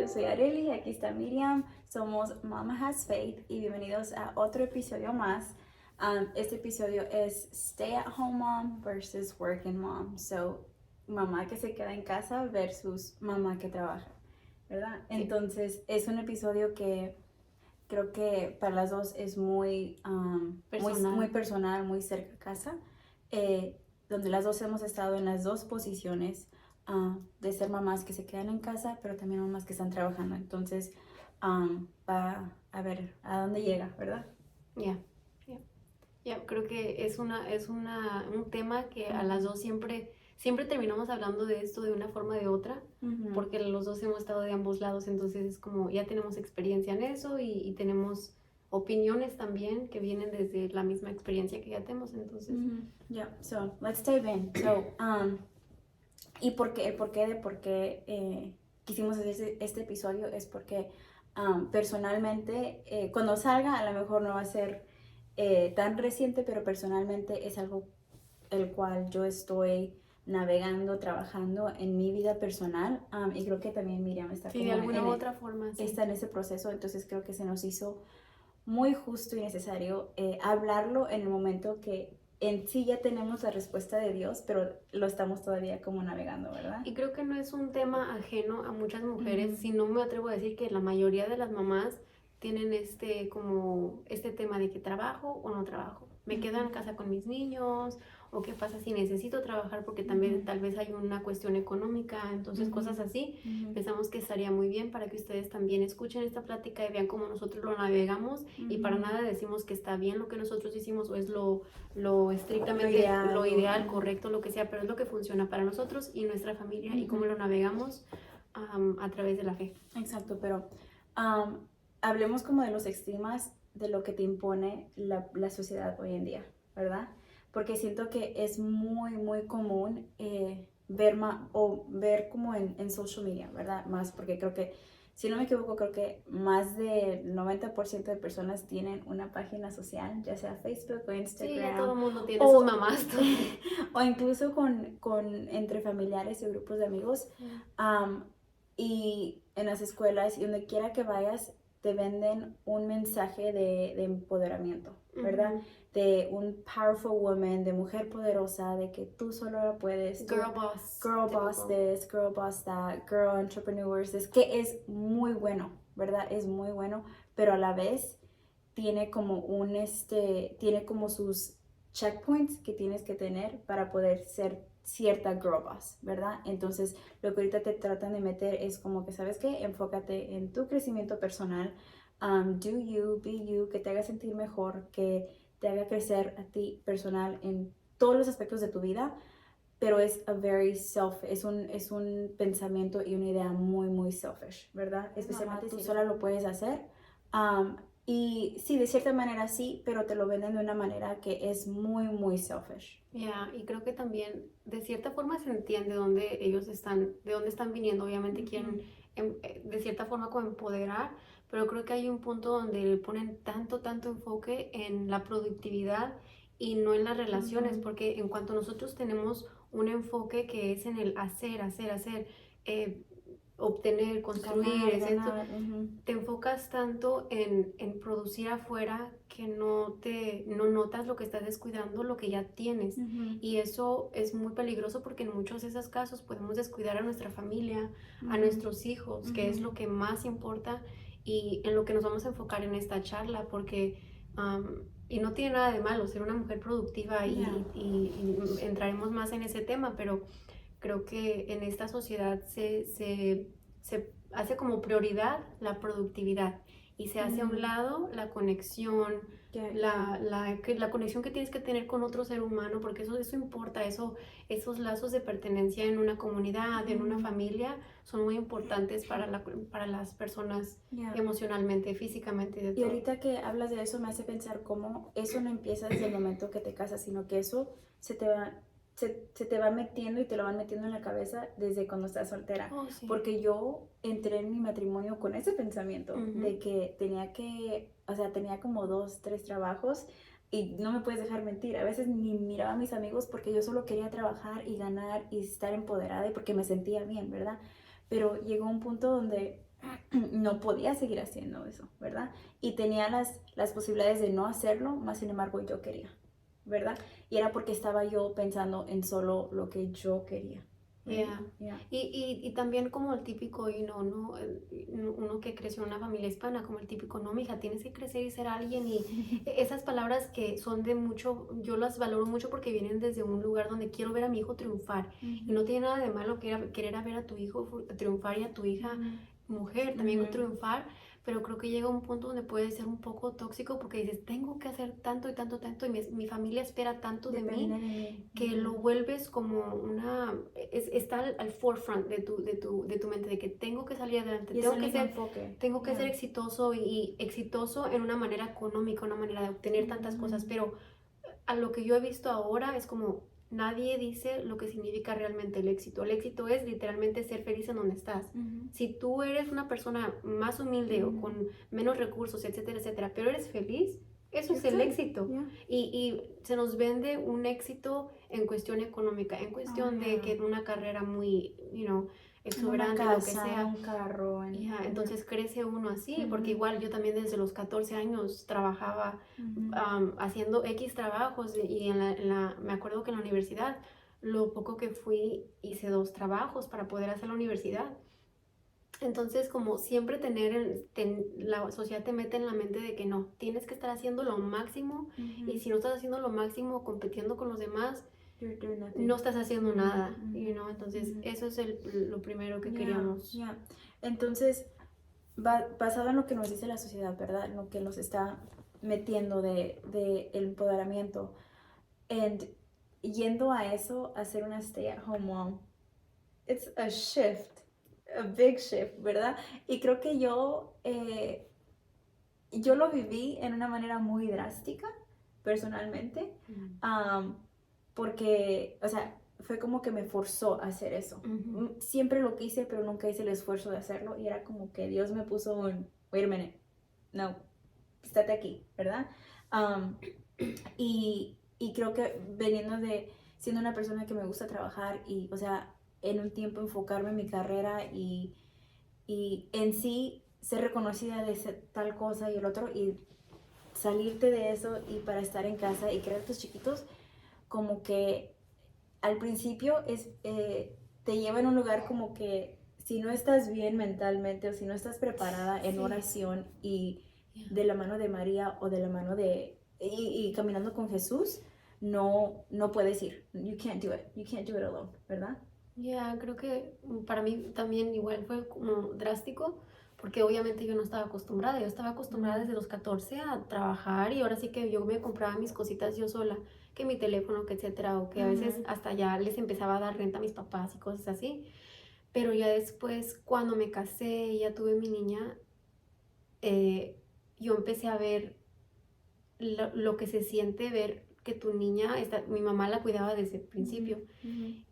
yo soy Arely, aquí está Miriam, somos Mama Has Faith y bienvenidos a otro episodio más. Este episodio es Stay at Home Mom versus Working Mom. So, mamá que se queda en casa versus mamá que trabaja, ¿verdad? Sí. Entonces, es un episodio que creo que para las dos es muy, muy personal, muy cerca a casa, donde las dos hemos estado en las dos posiciones de ser mamás que se quedan en casa, pero también mamás que están trabajando. Entonces, va a ver a dónde llega, ¿verdad? Ya, creo que es un tema que a las dos siempre terminamos hablando de esto de una forma o de otra, porque los dos hemos estado de ambos lados, entonces es como ya tenemos experiencia en eso y tenemos opiniones también que vienen desde la misma experiencia que ya tenemos, entonces. So, let's dive in. So, y por qué quisimos hacer este episodio es porque personalmente, cuando salga, a lo mejor no va a ser tan reciente, pero personalmente es algo el cual yo estoy navegando, trabajando en mi vida personal, y creo que también Miriam está de alguna u otra forma, está en ese proceso, entonces creo que se nos hizo muy justo y necesario hablarlo en el momento que en sí ya tenemos la respuesta de Dios, pero lo estamos todavía como navegando, ¿verdad? Y creo que no es un tema ajeno a muchas mujeres, si no me atrevo a decir que la mayoría de las mamás tienen este tema de que trabajo o no trabajo. Me quedo en casa con mis niños, o qué pasa si necesito trabajar porque también tal vez hay una cuestión económica, entonces cosas así. Pensamos que estaría muy bien para que ustedes también escuchen esta plática y vean cómo nosotros lo navegamos, y para nada decimos que está bien lo que nosotros hicimos o es lo estrictamente lo ideal, correcto, lo que sea, pero es lo que funciona para nosotros y nuestra familia y cómo lo navegamos a través de la fe. Exacto, pero hablemos como de los estigmas de lo que te impone la sociedad hoy en día, ¿verdad? Porque siento que es muy, muy común ver como en social media, ¿verdad? Más porque creo que, si no me equivoco, creo que más del 90% de personas tienen una página social, ya sea Facebook o Instagram. Sí, ya todo el mundo tiene sus mamás. O incluso entre familiares y grupos de amigos. Y en las escuelas y donde quiera que vayas, te venden un mensaje de empoderamiento, ¿verdad? De un powerful woman, de mujer poderosa, de que tú solo la puedes. Girl boss. Girl boss this, girl boss that, girl entrepreneurs this, que es muy bueno, ¿verdad? Es muy bueno, pero a la vez tiene como tiene como sus checkpoints que tienes que tener para poder ser cierta girl boss, ¿verdad? Entonces, lo que ahorita te tratan de meter es como que, ¿sabes qué? Enfócate en tu crecimiento personal, do you, be you, que te haga sentir mejor, que te haga crecer a ti personal en todos los aspectos de tu vida, pero es es un pensamiento y una idea muy, muy selfish, ¿verdad? Especialmente tú sola lo puedes hacer. Y sí, de cierta manera sí, pero te lo venden de una manera que es muy, muy selfish. Y creo que también de cierta forma se entiende dónde ellos están, de dónde están viniendo. Obviamente quieren de cierta forma como empoderar, pero creo que hay un punto donde le ponen tanto enfoque en la productividad y no en las relaciones, porque en cuanto nosotros tenemos un enfoque que es en el hacer, obtener, construir, ganar. te enfocas tanto en producir afuera que no notas lo que estás descuidando, lo que ya tienes. Y eso es muy peligroso porque en muchos de esos casos podemos descuidar a nuestra familia, a nuestros hijos, que es lo que más importa y en lo que nos vamos a enfocar en esta charla, porque y no tiene nada de malo ser una mujer productiva y entraremos más en ese tema, pero creo que en esta sociedad se hace como prioridad la productividad y se hace a un lado la conexión, la conexión que tienes que tener con otro ser humano, porque eso importa, esos lazos de pertenencia en una comunidad, en una familia, son muy importantes para las personas emocionalmente, físicamente, de todo. Y ahorita que hablas de eso me hace pensar cómo eso no empieza desde el momento que te casas, sino que eso se te va metiendo y te lo van metiendo en la cabeza desde cuando estás soltera. Sí. Porque yo entré en mi matrimonio con ese pensamiento de que tenía como 2, 3 trabajos y no me puedes dejar mentir. A veces ni miraba a mis amigos porque yo solo quería trabajar y ganar y estar empoderada y porque me sentía bien, ¿verdad? Pero llegó un punto donde no podía seguir haciendo eso, ¿verdad? Y tenía las posibilidades de no hacerlo, más sin embargo yo quería, ¿verdad? Y era porque estaba yo pensando en solo lo que yo quería. Yeah. Y también como el típico, ¿no? Uno que creció en una familia hispana, como el típico, no, mija, tienes que crecer y ser alguien. Y esas palabras que son de mucho, yo las valoro mucho porque vienen desde un lugar donde quiero ver a mi hijo triunfar. Y no tiene nada de malo querer ver a tu hijo triunfar y a tu hija mujer también triunfar. Pero creo que llega un punto donde puede ser un poco tóxico porque dices, tengo que hacer tanto y tanto, tanto, y mi familia espera tanto de mí, que lo vuelves como está al forefront de tu mente, de que tengo que salir adelante, Y tengo que ser exitoso y exitoso en una manera económica, una manera de obtener tantas cosas, pero a lo que yo he visto ahora es como nadie dice lo que significa realmente el éxito. El éxito es literalmente ser feliz en donde estás. Si tú eres una persona más humilde o con menos recursos, etcétera, etcétera, pero eres feliz, eso es el éxito. Y se nos vende un éxito en cuestión económica, en cuestión de que una carrera muy, exuberante, una lo que casa, sea. un carro. Entonces crece uno así, porque igual yo también desde los 14 años trabajaba haciendo X trabajos y me acuerdo que en la universidad, lo poco que fui, hice 2 trabajos para poder hacer la universidad. Entonces, como siempre la sociedad te mete en la mente de que no, tienes que estar haciendo lo máximo y si no estás haciendo lo máximo compitiendo con los demás, no estás haciendo nada, entonces eso es lo primero que queríamos. Entonces, basado en lo que nos dice la sociedad, ¿verdad? Lo que nos está metiendo de el empoderamiento, yendo a eso, a ser una stay-at-home mom, it's a shift, a big shift, ¿verdad? Y creo que yo lo viví en una manera muy drástica, personalmente, porque, o sea, fue como que me forzó a hacer eso. Siempre lo quise, pero nunca hice el esfuerzo de hacerlo, y era como que Dios me puso un, wait a minute, no, estate aquí, ¿verdad? Y creo que siendo una persona que me gusta trabajar y, o sea, en un tiempo enfocarme en mi carrera y en sí ser reconocida de tal cosa y el otro, y salirte de eso y para estar en casa y crear tus chiquitos, como que al principio te lleva en un lugar como que si no estás bien mentalmente o si no estás preparada en oración y de la mano de María o de la mano y caminando con Jesús, no puedes ir. You can't do it alone, ¿verdad? Creo que para mí también igual fue como drástico, porque obviamente yo no estaba acostumbrada. Yo estaba acostumbrada desde los 14 a trabajar y ahora sí que yo me compraba mis cositas yo sola, que mi teléfono, que etcétera, o que a veces hasta ya les empezaba a dar renta a mis papás y cosas así. Pero ya después, cuando me casé y ya tuve mi niña, yo empecé a ver lo que se siente ver que tu niña, mi mamá la cuidaba desde el principio.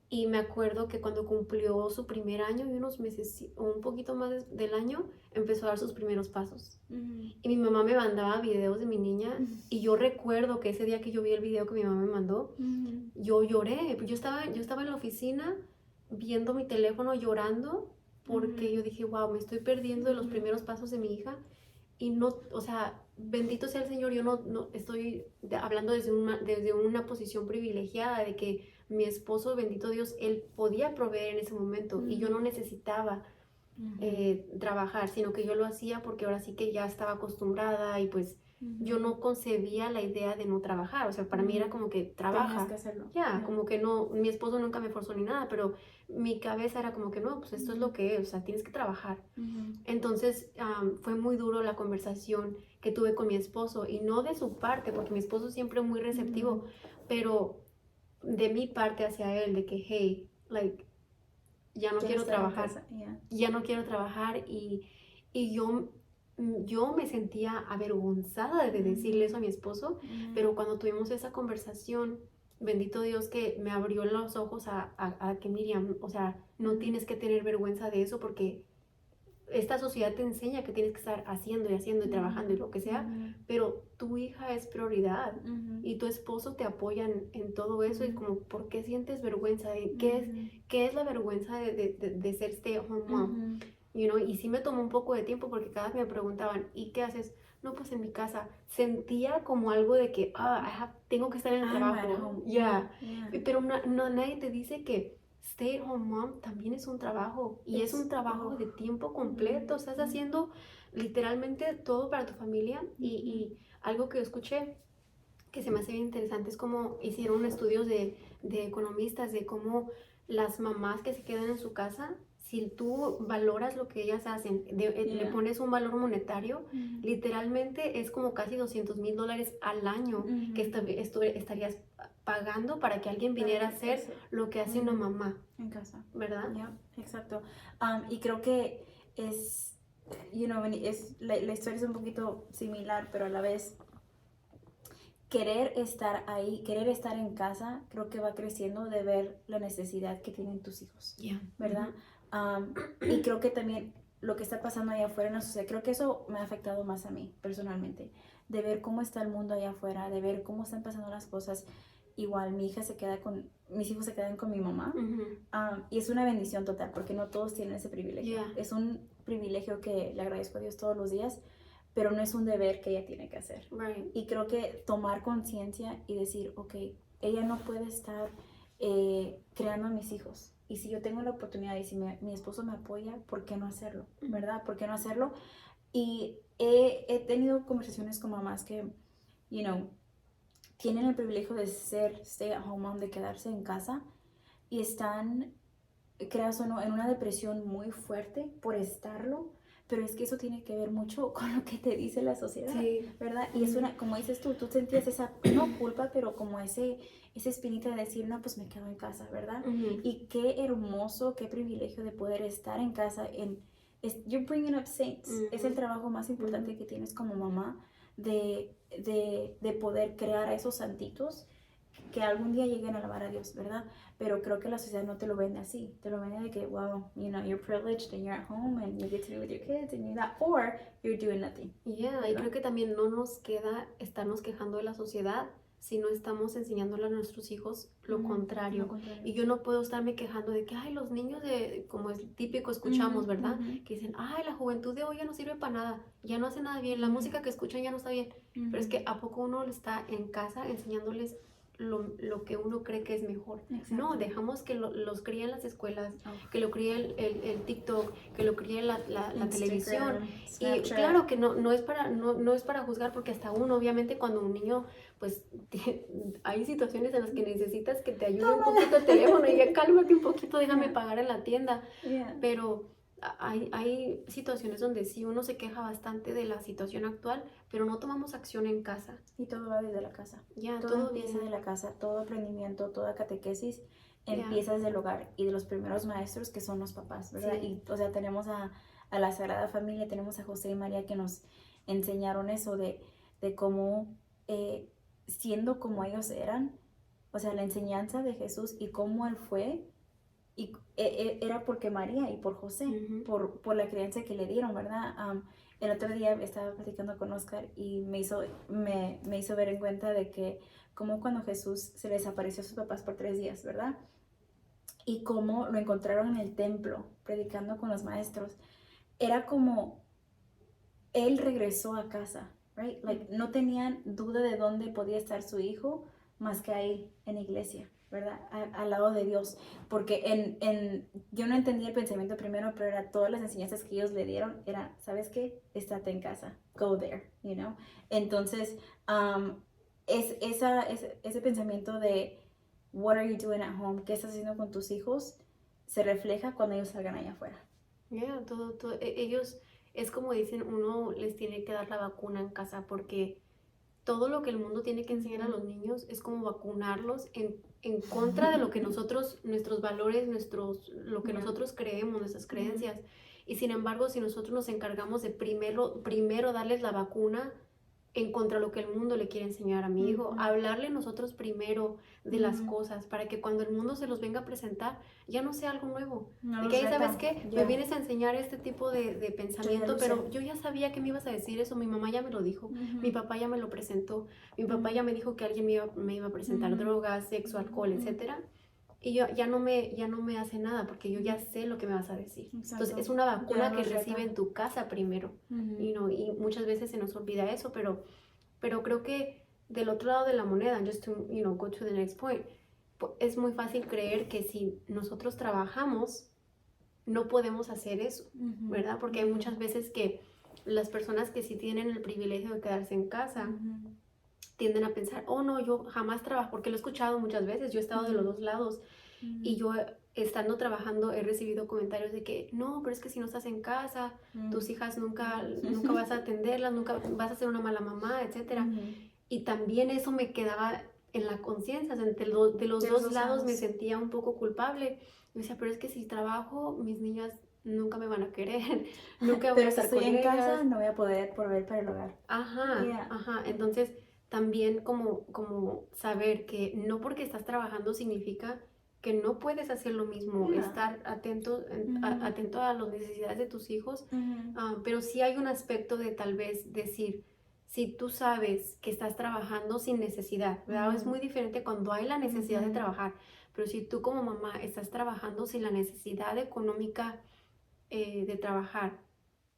Y me acuerdo que cuando cumplió su primer año y unos meses o un poquito más del año, empezó a dar sus primeros pasos. Y mi mamá me mandaba videos de mi niña y yo recuerdo que ese día que yo vi el video que mi mamá me mandó, yo lloré. Yo estaba en la oficina viendo mi teléfono llorando porque yo dije, wow, me estoy perdiendo de los primeros pasos de mi hija. Y no, o sea, bendito sea el Señor, yo no estoy hablando desde una posición privilegiada de que mi esposo, bendito Dios, él podía proveer en ese momento y yo no necesitaba trabajar, sino que yo lo hacía porque ahora sí que ya estaba acostumbrada y pues yo no concebía la idea de no trabajar. O sea, para mí era como que trabaja. Tenías que hacerlo. Como que no, mi esposo nunca me forzó ni nada, pero mi cabeza era como que no, pues esto es lo que es, o sea, tienes que trabajar. Entonces fue muy duro la conversación que tuve con mi esposo, y no de su parte, porque mi esposo siempre muy receptivo, pero de mi parte hacia él, de que, hey, like, ya no quiero trabajar, ya no quiero trabajar, y yo me sentía avergonzada de decirle eso a mi esposo, pero cuando tuvimos esa conversación, bendito Dios que me abrió los ojos a que Miriam, o sea, no tienes que tener vergüenza de eso, porque esta sociedad te enseña que tienes que estar haciendo y trabajando y lo que sea, pero tu hija es prioridad y tu esposo te apoya en todo eso, y como, ¿por qué sientes vergüenza? ¿Qué es la vergüenza de ser stay-at-home mom? y sí me tomó un poco de tiempo porque cada vez me preguntaban, ¿y qué haces? No, pues en mi casa. Sentía como algo de que, tengo que estar en el I'm at trabajo. home. Ya. Yeah. Pero nadie te dice que stay at home mom también es un trabajo. Y es un trabajo de tiempo completo. Estás haciendo literalmente todo para tu familia. Y algo que yo escuché que se me hace bien interesante es como hicieron estudios de economistas de cómo las mamás que se quedan en su casa, si tú valoras lo que ellas hacen, le pones un valor monetario, literalmente es como casi $200,000 al año que estarías pagando para que alguien viniera a hacer lo que hace una mamá. En casa. ¿Verdad? Yeah, exacto. Y creo que es, la historia es un poquito similar, pero a la vez querer estar ahí, querer estar en casa, creo que va creciendo de ver la necesidad que tienen tus hijos, ¿verdad? Y creo que también lo que está pasando allá afuera en la sociedad, creo que eso me ha afectado más a mí personalmente, de ver cómo está el mundo allá afuera, de ver cómo están pasando las cosas. Igual mis hijos se quedan con mi mamá, y es una bendición total porque no todos tienen ese privilegio. Es un privilegio que le agradezco a Dios todos los días, pero no es un deber que ella tiene que hacer. Right. Y creo que tomar conciencia y decir, ok, ella no puede estar creando a mis hijos. Y si yo tengo la oportunidad y si mi esposo me apoya, ¿por qué no hacerlo? ¿Verdad? ¿Por qué no hacerlo? Y he tenido conversaciones con mamás que, tienen el privilegio de ser stay at home mom, de quedarse en casa y están, creas o no, en una depresión muy fuerte por estarlo. Pero es que eso tiene que ver mucho con lo que te dice la sociedad, ¿verdad? Y es como dices tú sentías esa, no culpa, pero como esa espinita de decir, no, pues me quedo en casa, ¿verdad? Y qué hermoso, qué privilegio de poder estar en casa. You're bringing up saints. Es el trabajo más importante que tienes como mamá, de poder crear a esos santitos que algún día lleguen a alabar a Dios, ¿verdad? Pero creo que la sociedad no te lo vende así. Te lo vende de que, wow, you're privileged and you're at home and you get to be with your kids and that, or you're doing nothing. Y creo que también no nos queda estarnos quejando de la sociedad si no estamos enseñándole a nuestros hijos lo contrario. Y yo no puedo estarme quejando de que, los niños como es típico escuchamos, ¿verdad? Que dicen, la juventud de hoy ya no sirve para nada, ya no hace nada bien, la música que escuchan ya no está bien. Pero es que ¿a poco uno está en casa enseñándoles lo que uno cree que es mejor? Exacto. No, dejamos que los críen las escuelas, que lo críe el TikTok, que lo críe la televisión. Snapchat. Y claro que no es para juzgar, porque hasta uno, obviamente, cuando un niño, pues, hay situaciones en las que necesitas que te ayude un poquito el teléfono y ya cálmate un poquito, déjame pagar en la tienda. Pero hay situaciones donde sí uno se queja bastante de la situación actual, pero no tomamos acción en casa. Y todo va desde la casa. Todo empieza de la casa, todo aprendimiento, toda catequesis empieza desde el hogar y de los primeros maestros que son los papás, ¿verdad? Sí. Y, tenemos a la Sagrada Familia, tenemos a José y María que nos enseñaron eso de cómo, siendo como ellos eran, o sea, la enseñanza de Jesús y cómo Él fue, y era porque María y por José, por la crianza que le dieron, ¿verdad? El otro día estaba platicando con Oscar y me hizo ver en cuenta de que como cuando Jesús se les apareció a sus papás por 3 días, ¿verdad? Y cómo lo encontraron en el templo predicando con los maestros. Era como él regresó a casa, right? Like, no tenían duda de dónde podía estar su hijo más que ahí en la iglesia, ¿verdad? Al lado de Dios, porque yo no entendía el pensamiento primero, pero era todas las enseñanzas que ellos le dieron, era, ¿sabes qué? Estate en casa, go there, Entonces, ese pensamiento de what are you doing at home, ¿qué estás haciendo con tus hijos? Se refleja cuando ellos salgan allá afuera. Todo, ellos, es como dicen, uno les tiene que dar la vacuna en casa, porque todo lo que el mundo tiene que enseñar a los niños es como vacunarlos en contra de lo que nosotros, nuestros valores, lo que nosotros creemos, nuestras creencias. Y sin embargo, si nosotros nos encargamos de primero darles la vacuna en contra de lo que el mundo le quiere enseñar a mi hijo, hablarle nosotros primero de las cosas, para que cuando el mundo se los venga a presentar, ya no sea algo nuevo. De que, ¿sabes qué? Me vienes a enseñar este tipo de pensamiento, pero yo ya sabía que me ibas a decir eso, mi mamá ya me lo dijo, mi papá ya me lo presentó, mi papá ya me dijo que alguien me iba a presentar drogas, sexo, alcohol, etcétera. y yo ya no me hace nada porque yo ya sé lo que me vas a decir. Exacto. Entonces es una vacuna Ya que nos reta. recibe en tu casa primero, y muchas veces se nos olvida eso, pero creo que del otro lado de la moneda, just to, go to the next point, es muy fácil creer que si nosotros trabajamos, no podemos hacer eso, ¿verdad? Porque hay muchas veces que las personas que sí tienen el privilegio de quedarse en casa tienden a pensar, oh no, yo jamás trabajo, porque lo he escuchado muchas veces, yo he estado de los dos lados, y yo estando trabajando he recibido comentarios de que no, pero es que si no estás en casa, tus hijas nunca vas a atenderlas, nunca vas a ser una mala mamá, etcétera. Y también eso me quedaba en la conciencia, o sea, de los dos lados me sentía un poco culpable. Yo decía, pero es que si trabajo, mis niñas nunca me van a querer, nunca voy a estar con ellas. Pero si estoy en casa, no voy a poder proveer para el hogar. Ajá. Entonces, también como saber que no porque estás trabajando significa que no puedes hacer lo mismo, estar atento a las necesidades de tus hijos, pero sí hay un aspecto de tal vez decir, si tú sabes que estás trabajando sin necesidad, ¿verdad? Es muy diferente cuando hay la necesidad de trabajar, pero si tú como mamá estás trabajando sin la necesidad económica de trabajar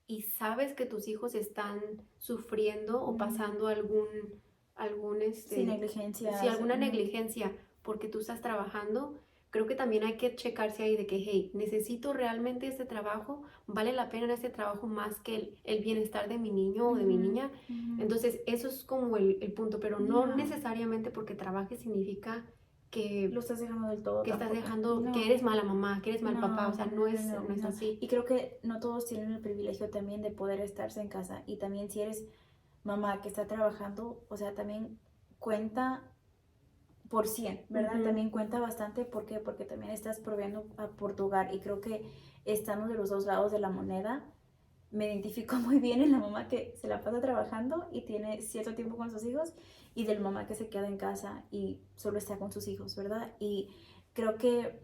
y sabes que tus hijos están sufriendo o pasando Sí, negligencia. sí, alguna negligencia porque tú estás trabajando, creo que también hay que checarse ahí de que, hey, necesito realmente este trabajo, vale la pena este trabajo más que el bienestar de mi niño o de mi niña. Entonces, eso es como el punto, pero no necesariamente porque trabajes significa que lo estás dejando del todo. Que estás tampoco. dejando, que eres mala mamá, que eres mal papá, o sea, no es así. Y creo que no todos tienen el privilegio también de poder estarse en casa. Y también si eres mamá que está trabajando, o sea, también cuenta por 100, ¿verdad? También cuenta bastante. ¿Por qué? Porque también estás proveyendo por tu hogar. Y creo que estando de los dos lados de la moneda, me identifico muy bien en la mamá que se la pasa trabajando y tiene cierto tiempo con sus hijos, y del mamá que se queda en casa y solo está con sus hijos, ¿verdad? Y creo que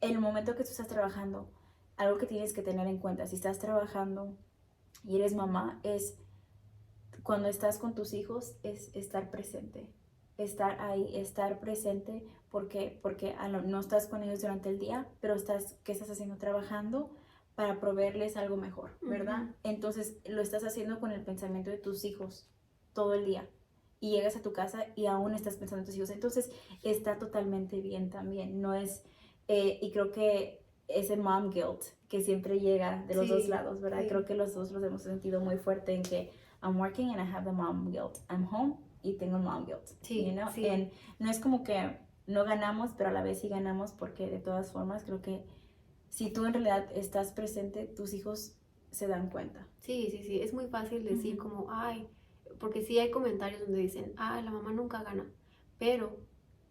el momento que tú estás trabajando, algo que tienes que tener en cuenta, si estás trabajando y eres mamá, es cuando estás con tus hijos, es estar presente, estar ahí, estar presente, porque no estás con ellos durante el día, pero ¿qué estás haciendo? Trabajando para proveerles algo mejor, ¿verdad? Entonces lo estás haciendo con el pensamiento de tus hijos todo el día, y llegas a tu casa y aún estás pensando en tus hijos. Entonces está totalmente bien también, no es, y creo que ese mom guilt que siempre llega de los dos lados, ¿verdad? Creo que los dos los hemos sentido muy fuerte en que I'm working and I have the mom guilt. I'm home y tengo mom guilt. You know? And no es como que no ganamos, pero a la vez sí ganamos, porque de todas formas creo que si tú en realidad estás presente, tus hijos se dan cuenta. Sí, es muy fácil decir como, ay, porque sí hay comentarios donde dicen, ay, la mamá nunca gana, pero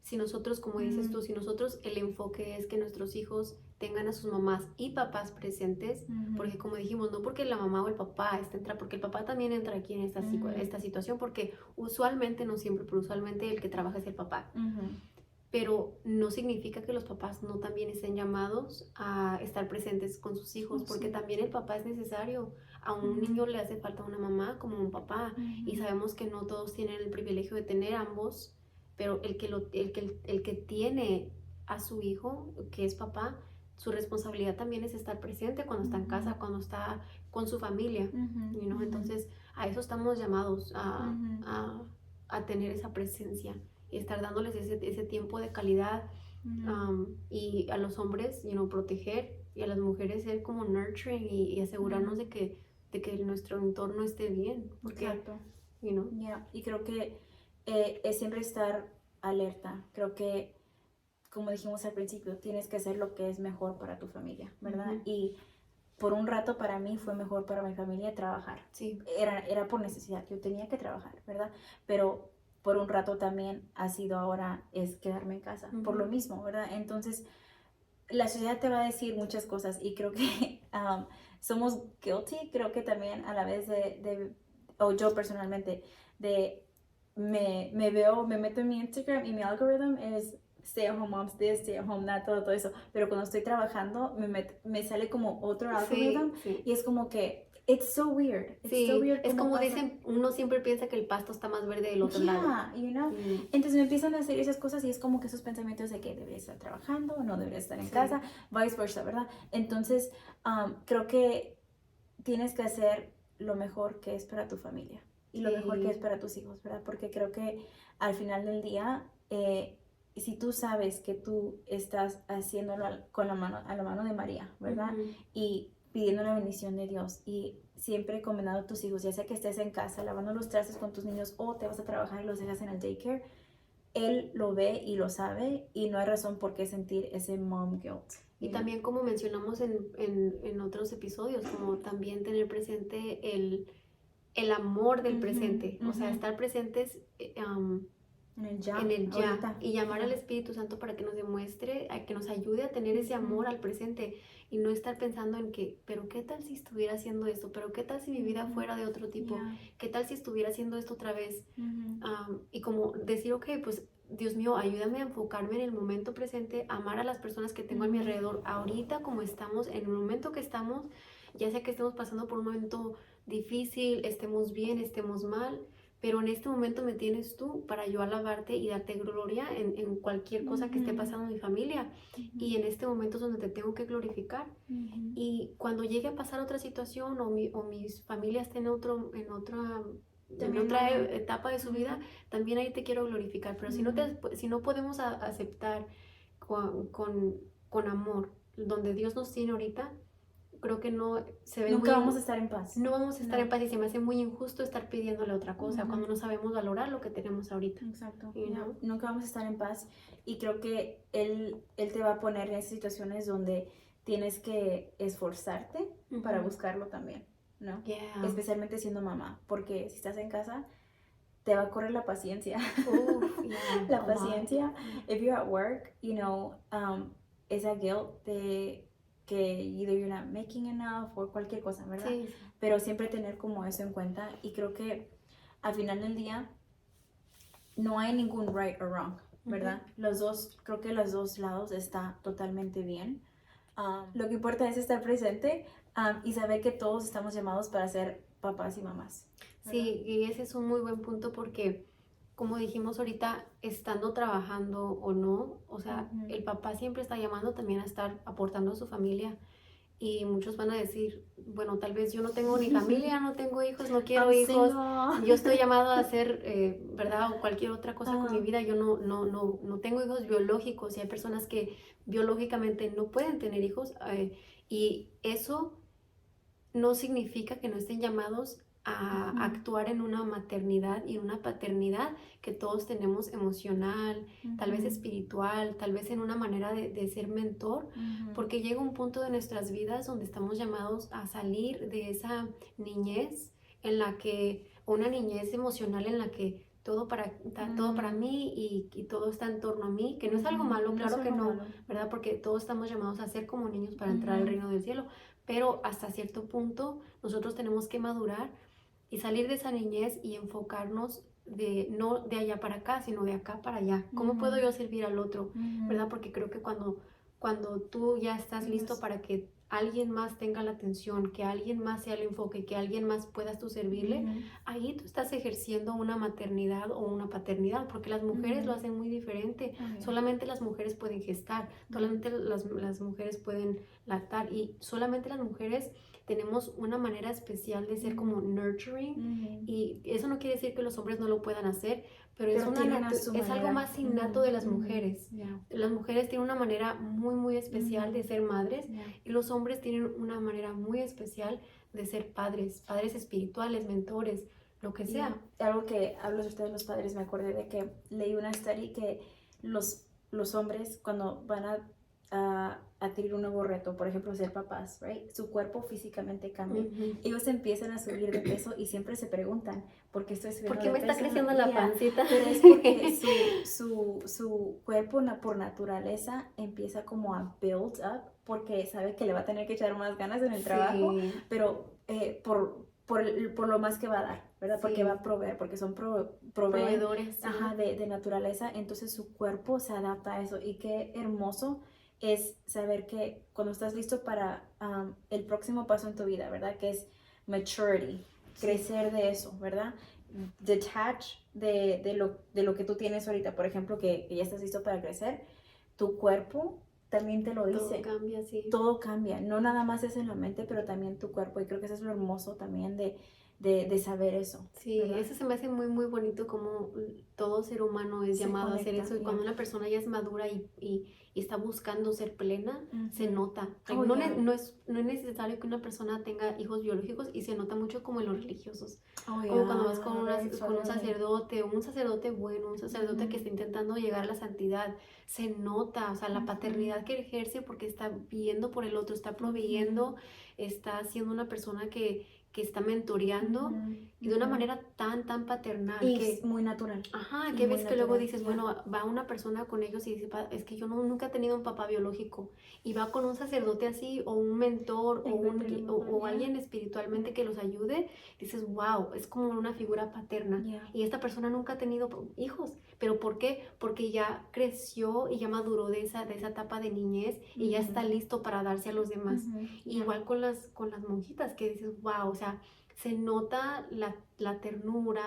si nosotros, como dices tú, si nosotros el enfoque es que nuestros hijos tengan a sus mamás y papás presentes, porque como dijimos, no porque la mamá o el papá entra, porque el papá también entra aquí en esta situación, porque usualmente, no siempre, pero usualmente el que trabaja es el papá. Pero no significa que los papás no también estén llamados a estar presentes con sus hijos, porque también el papá es necesario. A un niño le hace falta una mamá como un papá, y sabemos que no todos tienen el privilegio de tener ambos, pero el que tiene a su hijo, que es papá, su responsabilidad también es estar presente cuando está en casa, cuando está con su familia, Entonces a eso estamos llamados, a tener esa presencia y estar dándoles ese tiempo de calidad, y a los hombres, proteger, y a las mujeres ser como nurturing y asegurarnos de que nuestro entorno esté bien. Porque, exacto. Y creo que es siempre estar alerta. Creo que, como dijimos al principio, tienes que hacer lo que es mejor para tu familia, ¿verdad? Y por un rato para mí fue mejor para mi familia trabajar. Sí. Era por necesidad, yo tenía que trabajar, ¿verdad? Pero por un rato también es quedarme en casa, por lo mismo, ¿verdad? Entonces, la sociedad te va a decir muchas cosas, y creo que somos guilty, creo que también a la vez o yo personalmente, me meto en mi Instagram y mi algoritmo es stay at home moms this, stay at home that, todo eso. Pero cuando estoy trabajando, me sale como otro algoritmo y es como que, it's so weird. It's Sí, so weird es como pasa. dicen, uno siempre piensa que el pasto está más verde del otro lado. You know? Entonces me empiezan a hacer esas cosas y es como que esos pensamientos de que debería estar trabajando, no debería estar en casa, vice versa, ¿verdad? Entonces, creo que tienes que hacer lo mejor que es para tu familia y lo mejor que es para tus hijos, ¿verdad? Porque creo que al final del día, si tú sabes que tú estás haciéndolo con la mano de María, ¿verdad? Y pidiendo la bendición de Dios y siempre encomendando a tus hijos, ya sea que estés en casa lavando los trastes con tus niños o te vas a trabajar y los dejas en el daycare, Él lo ve y lo sabe y no hay razón por qué sentir ese mom guilt. Y también como mencionamos en otros episodios, como también tener presente el amor del presente, o sea, estar presentes en el ya, y llamar al Espíritu Santo para que nos demuestre, que nos ayude a tener ese amor al presente y no estar pensando en que, pero qué tal si estuviera haciendo esto, pero qué tal si mi vida fuera de otro tipo, qué tal si estuviera haciendo esto otra vez, y como decir, ok, pues Dios mío, ayúdame a enfocarme en el momento presente, amar a las personas que tengo a mi alrededor, ahorita como estamos, en el momento que estamos, ya sea que estemos pasando por un momento difícil, estemos bien, estemos mal, pero en este momento me tienes tú para yo alabarte y darte gloria en cualquier cosa que esté pasando en mi familia. Y en este momento es donde te tengo que glorificar. Y cuando llegue a pasar otra situación o mis familias estén en otra etapa de su vida, también ahí te quiero glorificar. Pero si no podemos aceptar con amor donde Dios nos tiene ahorita, creo que no se ve nunca vamos a estar en paz. No vamos a estar en paz y se me hace muy injusto estar pidiéndole otra cosa cuando no sabemos valorar lo que tenemos ahorita. Exacto. Nunca vamos a estar en paz y creo que él te va a poner en esas situaciones donde tienes que esforzarte para buscarlo también, ¿no? Especialmente siendo mamá, porque si estás en casa te va a correr la paciencia. La paciencia. If you're at work, esa guilt de que either you're not making enough o cualquier cosa, ¿verdad? Sí. Pero siempre tener como eso en cuenta y creo que al final del día no hay ningún right or wrong, ¿verdad? Creo que los dos lados está totalmente bien. Lo que importa es estar presente y saber que todos estamos llamados para ser papás y mamás, ¿verdad? Sí, y ese es un muy buen punto porque como dijimos ahorita, estando trabajando o no, o sea, el papá siempre está llamando también a estar aportando a su familia y muchos van a decir, bueno, tal vez yo no tengo ni familia, no tengo hijos, no quiero hijos, yo estoy llamado a hacer, ¿verdad? O cualquier otra cosa con mi vida, yo no tengo hijos biológicos y hay personas que biológicamente no pueden tener hijos y eso no significa que no estén llamados a actuar en una maternidad y una paternidad que todos tenemos emocional, tal vez espiritual, tal vez en una manera de ser mentor, porque llega un punto de nuestras vidas donde estamos llamados a salir de esa niñez una niñez emocional en la que todo para mí y todo está en torno a mí, que no es algo malo, claro que no, ¿verdad? Porque todos estamos llamados a ser como niños para entrar al reino del cielo, pero hasta cierto punto nosotros tenemos que madurar y salir de esa niñez y enfocarnos no de allá para acá, sino de acá para allá. ¿Cómo puedo yo servir al otro? ¿Verdad? Porque creo que cuando tú ya estás listo para que alguien más tenga la atención, que alguien más sea el enfoque, que alguien más puedas tú servirle, ahí tú estás ejerciendo una maternidad o una paternidad, porque las mujeres lo hacen muy diferente. Solamente las mujeres pueden gestar, solamente las mujeres pueden lactar y solamente las mujeres tenemos una manera especial de ser como nurturing y eso no quiere decir que los hombres no lo puedan hacer, pero es algo más innato de las mujeres. Las mujeres tienen una manera muy, muy especial de ser madres y los hombres tienen una manera muy especial de ser padres espirituales, mentores, lo que sea. Algo que hablo de ustedes los padres, me acordé de que leí una study que los hombres cuando van a adquirir un nuevo reto, por ejemplo ser papás, right? Su cuerpo físicamente cambia. Ellos empiezan a subir de peso y siempre se preguntan ¿por qué estoy subiendo de peso? ¿Por qué me está creciendo la pancita? Pero es porque su cuerpo por naturaleza empieza como a build up porque sabe que le va a tener que echar más ganas en el trabajo, pero por lo más que va a dar, ¿verdad? Porque Sí. va a proveer, porque son proveen, Proveedores. Sí. ajá, de naturaleza, entonces su cuerpo se adapta a eso. Y qué hermoso es saber que cuando estás listo para el próximo paso en tu vida, ¿verdad? Que es maturity, Sí. crecer de eso, ¿verdad? Detach de lo que tú tienes ahorita, por ejemplo, que ya estás listo para crecer, tu cuerpo también te lo Todo dice. cambia, sí. Todo cambia, no nada más es en la mente, pero también tu cuerpo, y creo que eso es lo hermoso también de saber eso. Sí, ¿verdad? eso se me hace muy, muy bonito como todo ser humano es Se llamado a hacer conecta, eso. Y cuando una persona ya es madura y está buscando ser plena, se Ujú. nota. Oh, No, yeah. no es necesario que una persona tenga hijos biológicos y se nota mucho como en los religiosos. Oh, Como cuando vas yeah, con, very con un familiar. sacerdote, un sacerdote bueno, un sacerdote que Ujú. está intentando llegar a la santidad, se nota, o sea, la Ujú. paternidad que ejerce porque está viendo por el otro, está proveyendo, está siendo una persona que está mentoreando Ujú, y de una ujú. manera tan paternal Y que, es muy natural. ajá, Y que muy ves que luego natural, dices, yeah. bueno, va una persona con ellos y dice, es que yo nunca he tenido un papá biológico y va con un sacerdote así o un mentor o, Encuentren un papá, o yeah. alguien espiritualmente que los ayude, dices, wow, es como una figura paterna. Yeah. Y esta persona nunca ha tenido hijos. ¿Pero por qué? Porque ya creció y ya maduró de esa etapa de niñez y ya está listo para darse a los demás. Ujú, yeah. Igual con las monjitas que dices, wow, o sea, se nota la ternura,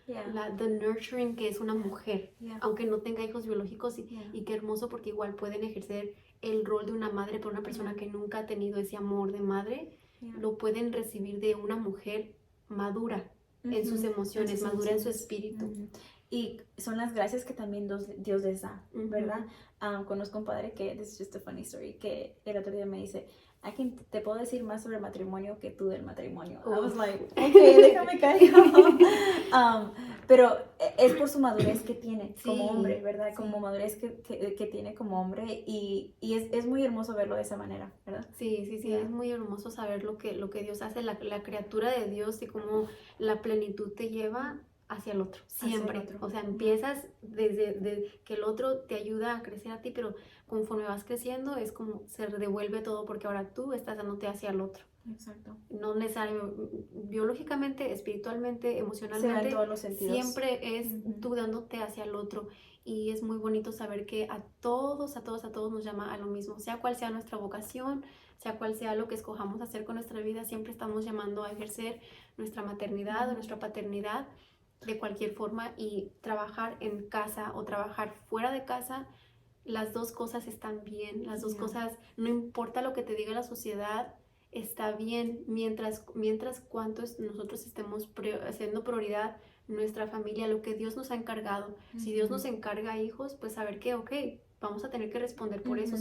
Yeah. the nurturing que es una mujer, Yeah. aunque no tenga hijos biológicos Yeah. y qué hermoso porque igual pueden ejercer el rol de una madre, pero una persona Yeah. que nunca ha tenido ese amor de madre, Yeah. lo pueden recibir de una mujer madura en sus Ujú, emociones, sus madura en su emociones. espíritu. Ujú. Y son las gracias que también Dios les da, ¿verdad? Conozco un padre que, this is just a funny story, que el otro día me dice, te puedo decir más sobre el matrimonio que tú del matrimonio. I was like, ok, déjame caer. Pero es por su madurez que tiene como hombre, ¿verdad? Sí. Como madurez que tiene como hombre y es muy hermoso verlo de esa manera, ¿verdad? Sí, Yeah. es muy hermoso saber lo que Dios hace, la criatura de Dios y cómo la plenitud te lleva hacia el otro, siempre. Hacia el otro. O sea, empiezas desde que el otro te ayuda a crecer a ti, pero conforme vas creciendo es como se devuelve todo porque ahora tú estás dándote hacia el otro. Exacto. No necesariamente biológicamente, espiritualmente, Se va en emocionalmente, todos los sentidos. siempre es tú dándote hacia el otro. Y es muy bonito saber que a todos nos llama a lo mismo, sea cual sea nuestra vocación, sea cual sea lo que escojamos hacer con nuestra vida, siempre estamos llamando a ejercer nuestra maternidad o nuestra paternidad de cualquier forma y trabajar en casa o trabajar fuera de casa. Las dos cosas están bien, las dos cosas, no importa lo que te diga la sociedad, está bien mientras cuantos nosotros estemos haciendo prioridad nuestra familia, lo que Dios nos ha encargado. Si Dios nos encarga hijos, pues saber que, ok, vamos a tener que responder por eso.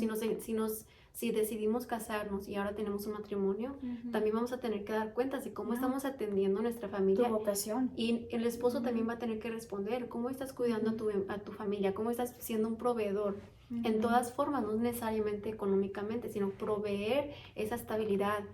Si decidimos casarnos y ahora tenemos un matrimonio, también vamos a tener que dar cuentas de cómo estamos atendiendo a nuestra familia. Tu vocación. Y el esposo también va a tener que responder cómo estás cuidando a tu familia, cómo estás siendo un proveedor. En todas formas, no necesariamente económicamente, sino proveer esa estabilidad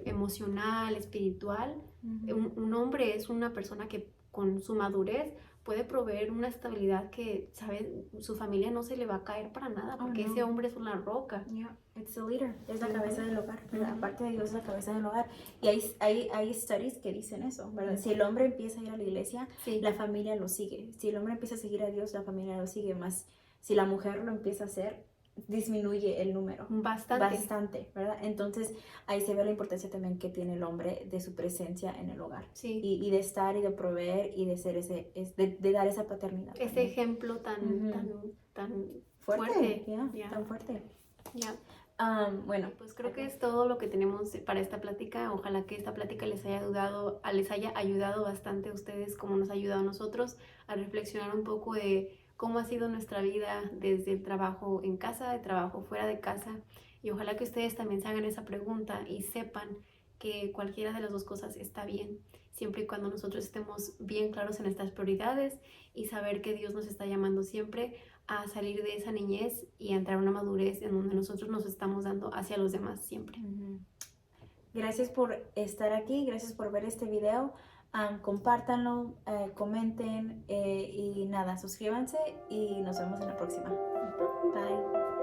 emocional, espiritual. Un hombre es una persona que con su madurez puede proveer una estabilidad que, ¿sabes? Su familia no se le va a caer para nada porque ese hombre es una roca. Yeah, it's the leader, es la cabeza del hogar, ¿verdad? Aparte de Dios es la cabeza del hogar. Y hay studies que dicen eso, ¿verdad? Si el hombre empieza a ir a la iglesia, la familia lo sigue. Si el hombre empieza a seguir a Dios, la familia lo sigue más. Si la mujer lo empieza a hacer, disminuye el número. Bastante, ¿verdad? Entonces ahí se ve la importancia también que tiene el hombre de su presencia en el hogar. Sí. Y de estar y de proveer y de ser de dar esa paternidad. Ese también. ejemplo tan Fuerte. Yeah. Tan fuerte. Yeah. Bueno, pues creo que es todo lo que tenemos para esta plática. Ojalá que esta plática les haya ayudado bastante a ustedes, como nos ha ayudado a nosotros a reflexionar un poco de cómo ha sido nuestra vida desde el trabajo en casa, el trabajo fuera de casa. Y ojalá que ustedes también se hagan esa pregunta y sepan que cualquiera de las dos cosas está bien, siempre y cuando nosotros estemos bien claros en nuestras prioridades y saber que Dios nos está llamando siempre a salir de esa niñez y a entrar a una madurez en donde nosotros nos estamos dando hacia los demás siempre. Gracias por estar aquí, gracias por ver este video. Compártanlo, comenten y nada, suscríbanse y nos vemos en la próxima. Bye.